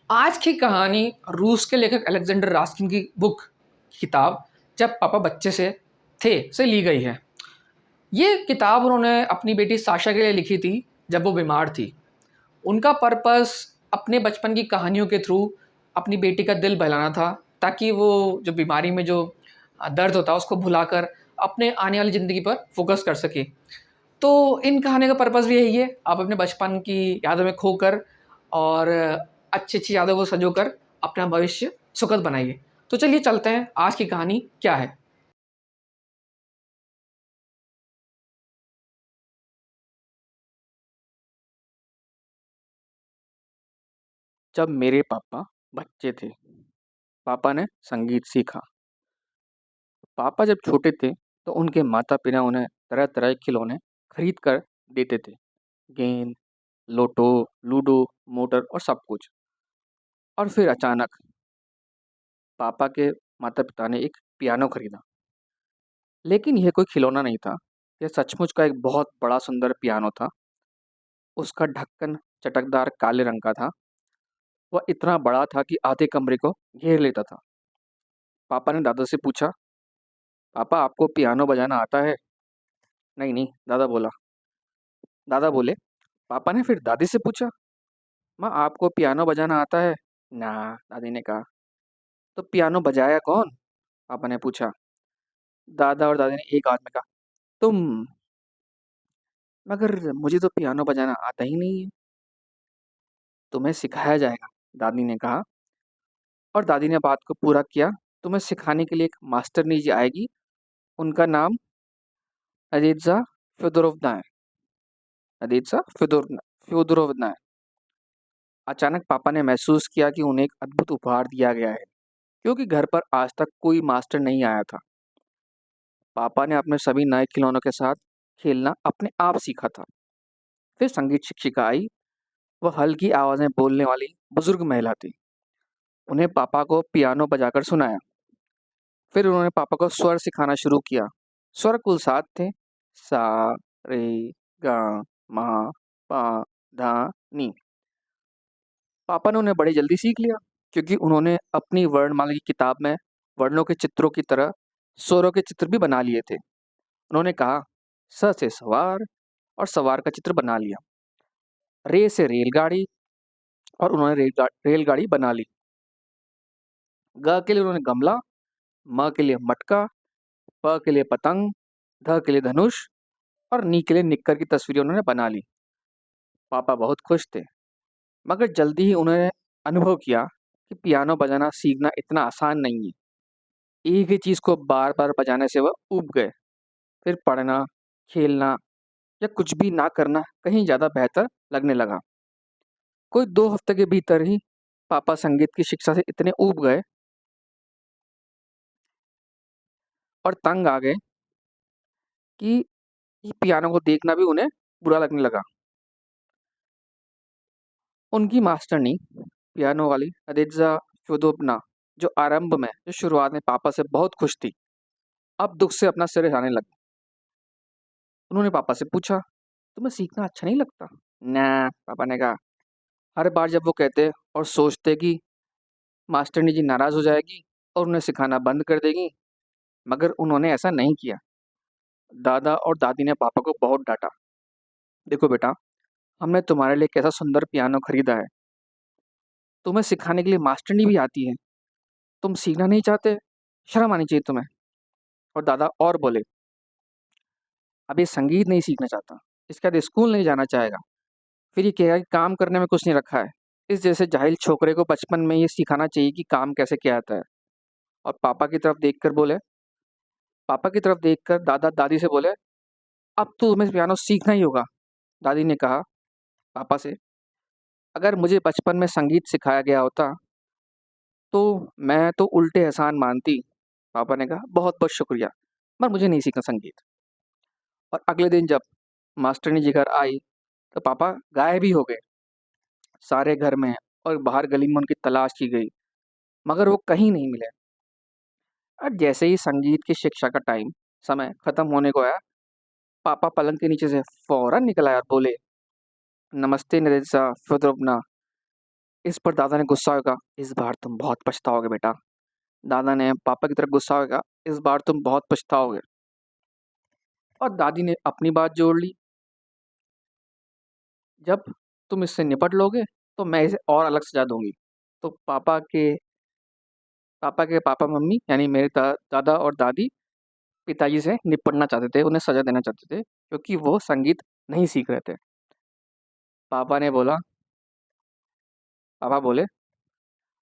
आज की कहानी रूस के लेखक अलेक्जेंडर रास्किन की बुक किताब जब पापा बच्चे से ली गई है। ये किताब उन्होंने अपनी बेटी साशा के लिए लिखी थी जब वो बीमार थी। उनका पर्पस अपने बचपन की कहानियों के थ्रू अपनी बेटी का दिल बहलाना था, ताकि वो जो बीमारी में जो दर्द होता है उसको भुलाकर अपने आने वाली ज़िंदगी पर फोकस कर सके। तो इन कहानियों का पर्पस भी यही है, आप अपने बचपन की यादों में खोकर और अच्छी-अच्छी यादों को सँजोकर अपना भविष्य सुखद बनाइए। तो चलिए चलते हैं, आज की कहानी क्या है? जब मेरे पापा बच्चे थे, पापा ने संगीत सीखा। पापा जब छोटे थे, तो उनके माता-पिता उन्हें तरह-तरह के खिलौने खरीद कर देते थे। गेंद, लोटो, लूडो, मोटर और सब कुछ। और फिर अचानक पापा के माता-पिता ने एक पियानो खरीदा। लेकिन यह कोई खिलौना नहीं था। यह सचमुच का एक बहुत बड़ा सुंदर पियानो था। उसका ढक्कन चटकदार काले रंग का था। वह इतना बड़ा था कि आधे कमरे को घेर लेता था। पापा ने दादा से पूछा, "पापा, आपको पियानो बजाना आता है?" "नहीं, नहीं," दादा बोले। पापा ने फिर दादी से पूछा, "माँ, आपको पियानो बजाना आता है?" "ना," दादी ने कहा। "तो पियानो बजाया कौन?" पापा ने पूछा। दादा और दादी ने एक आवाज में कहा, "तुम।" "मगर मुझे तो पियानो बजाना आता ही नहीं है।" "तुम्हें सिखाया जाएगा," दादी ने कहा। और दादी ने बात को पूरा किया। "तुम्हें सिखाने के लिए एक मास्टरनी जी आएगी। उनका नाम अजीजा फ्योदोरोवना है। अजीजा फ्योदोरोवना है।" अचानक पापा ने महसूस किया कि उन्हें एक अद्भुत उपहार दिया गया है, क्योंकि घर पर आज तक कोई मास्टर नहीं आया था। पापा ने अपने सभी नए खिलौनों के साथ खेलना अपने आप सीखा था। फिर संगीत शिक्षिका आई। वह हल्की आवाज में बोलने वाली बुजुर्ग महिला थी। उन्हें पापा को पियानो बजाकर सुनाया। फिर उन्होंने पापा को स्वर सिखाना शुरू किया। स्वर कुल 7 थे। सा, रे, गा, मा, पा, धा, नी। पापा ने उन्हें बड़ी जल्दी सीख लिया, क्योंकि उन्होंने अपनी वर्णमाला की किताब में वर्णों के चित्रों की तरह स्वरों के चित्र भी बना लिए थे। उन्होंने कहा, स से सवार, और सवार का चित्र बना लिया। रे से रेलगाड़ी, और उन्होंने रेलगाड़ी बना ली। ग के लिए उन्होंने गमला, म के लिए मटका, प के लिए पतंग, ध के लिए धनुष, और नी के लिए निक्कर की तस्वीरें उन्होंने बना ली। पापा बहुत खुश थे, मगर जल्दी ही उन्होंने अनुभव किया कि पियानो बजाना सीखना इतना आसान नहीं है। एक ही चीज़ को बार-बार बजाने से वह ऊब गए। फिर पढ़ना, खेलना या कुछ भी ना करना कहीं ज़्यादा बेहतर लगने लगा। कोई 2 हफ्ते के भीतर ही पापा संगीत की शिक्षा से इतने ऊब गए और तंग आ गए कि पियानो को देखना भी उन्हें बुरा लगने लगा। उनकी मास्टरनी, पियानो वाली अदेज़ा फ़्योदोवना, जो शुरुआत में पापा से बहुत खुश थी, अब दुःख से अपना सिर हिलाने लगी। उन्होंने पापा से पूछा, "तुम्हें सीखना अच्छा नहीं लगता?" "ना," पापा ने कहा। हर बार जब वो कहते और सोचते कि मास्टरनी जी नाराज़ हो जाएगी और उन्हें सिखाना बंद कर देगी, मगर उन्होंने ऐसा नहीं किया। दादा और दादी ने पापा को बहुत डाँटा। "देखो बेटा, हमने तुम्हारे लिए कैसा सुंदर पियानो खरीदा है। तुम्हें सिखाने के लिए मास्टरनी भी आती है। तुम सीखना नहीं चाहते? शर्म आनी चाहिए तुम्हें।" और दादा और बोले, "अब ये संगीत नहीं सीखना चाहता। इसके बाद स्कूल नहीं जाना चाहेगा। फिर ये कहेगा कि काम करने में कुछ नहीं रखा है। इस जैसे जाहिल छोकरे को बचपन में ये सिखाना चाहिए कि काम कैसे किया जाता है।" और पापा की तरफ देखकर दादा दादी से बोले, "अब तो तुम्हें पियानो सीखना ही होगा।" दादी ने कहा पापा से, "अगर मुझे बचपन में संगीत सिखाया गया होता, तो मैं तो उल्टे एहसान मानती।" पापा ने कहा, "बहुत-बहुत शुक्रिया, पर मुझे नहीं सीखना संगीत।" और अगले दिन जब मास्टरनी जी घर आई, तो पापा गायब ही हो गए। सारे घर में और बाहर गली में उनकी तलाश की गई, मगर वो कहीं नहीं मिले। और जैसे ही संगीत की शिक्षा का समय खत्म होने को आया, पापा पलंग के नीचे से फौरन निकल आए और बोले, "नमस्ते निरजा फ्योदोरोवना, इस पर दादा ने गुस्सा होगा, इस बार तुम बहुत पछताओगे बेटा। दादा ने पापा की तरफ गुस्सा होगा, इस बार तुम बहुत पछताओगे। और दादी ने अपनी बात जोड़ ली, जब तुम इससे निपट लोगे तो मैं इसे और अलग सजा दूंगी। तो पापा के पापा मम्मी यानी मेरे दादा और दादी पिताजी से निपटना चाहते थे, उन्हें सजा देना चाहते थे क्योंकि वो संगीत नहीं सीख रहे थे। पापा ने बोला पापा बोले,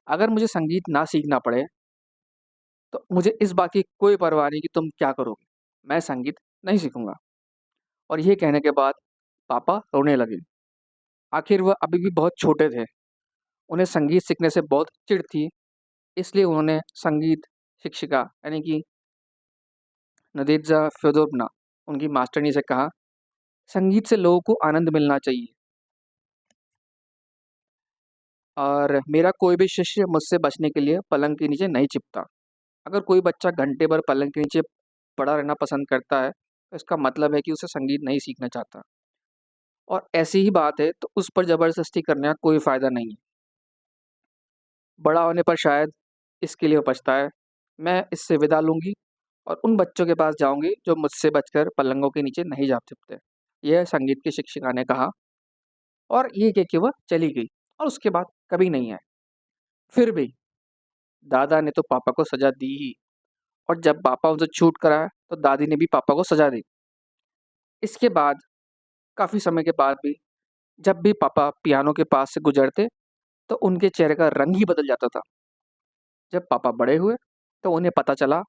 अगर मुझे संगीत ना सीखना पड़े तो मुझे इस बात की कोई परवाह नहीं कि तुम क्या करोगे, मैं संगीत नहीं सीखूंगा। और ये कहने के बाद पापा रोने लगे। आखिर वह अभी भी बहुत छोटे थे, उन्हें संगीत सीखने से बहुत चिढ़ थी। इसलिए उन्होंने संगीत शिक्षिका यानी कि नदेजा फ्योदोरवना, उनकी मास्टरनी से कहा, संगीत से लोगों को आनंद मिलना चाहिए और मेरा कोई भी शिष्य मुझसे बचने के लिए पलंग के नीचे नहीं छिपता। अगर कोई बच्चा घंटे भर पलंग के नीचे पड़ा रहना पसंद करता है तो इसका मतलब है कि उसे संगीत नहीं सीखना चाहता। और ऐसी ही बात है तो उस पर ज़बरदस्ती करने का कोई फ़ायदा नहीं है। बड़ा होने पर शायद इसके लिए वो पछताए। मैं इससे विदा लूँगी और उन बच्चों के पास जाऊँगी जो मुझसे बचकर पलंगों के नीचे नहीं जा छिपते। यह संगीत की शिक्षिका ने कहा और ये कह के वह चली गई और उसके बाद कभी नहीं आई। फिर भी दादा ने तो पापा को सज़ा दी ही, और जब पापा उनसे छूट कर आए तो दादी ने भी पापा को सज़ा दी। इसके बाद काफ़ी समय के बाद भी जब भी पापा पियानो के पास से गुजरते तो उनके चेहरे का रंग ही बदल जाता था। जब पापा बड़े हुए तो उन्हें पता चला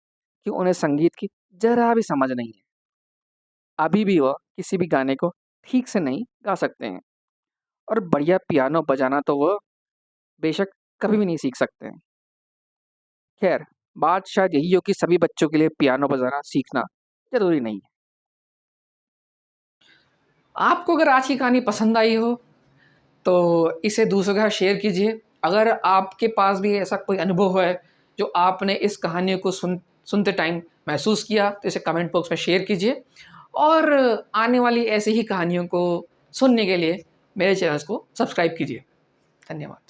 कि उन्हें संगीत की ज़रा भी समझ नहीं है। अभी भी वह किसी भी गाने को ठीक से नहीं गा सकते हैं और बढ़िया पियानो बजाना तो वह बेशक कभी भी नहीं सीख सकते हैं। खैर, बात शायद यही हो कि सभी बच्चों के लिए पियानो बजाना सीखना ज़रूरी नहीं है। आपको अगर आज की कहानी पसंद आई हो तो इसे दूसरों के साथ शेयर कीजिए। अगर आपके पास भी ऐसा कोई अनुभव है जो आपने इस कहानी को सुनते टाइम महसूस किया तो इसे कमेंट बॉक्स में शेयर कीजिए। और आने वाली ऐसी ही कहानियों को सुनने के लिए मेरे चैनल्स को सब्सक्राइब कीजिए। धन्यवाद।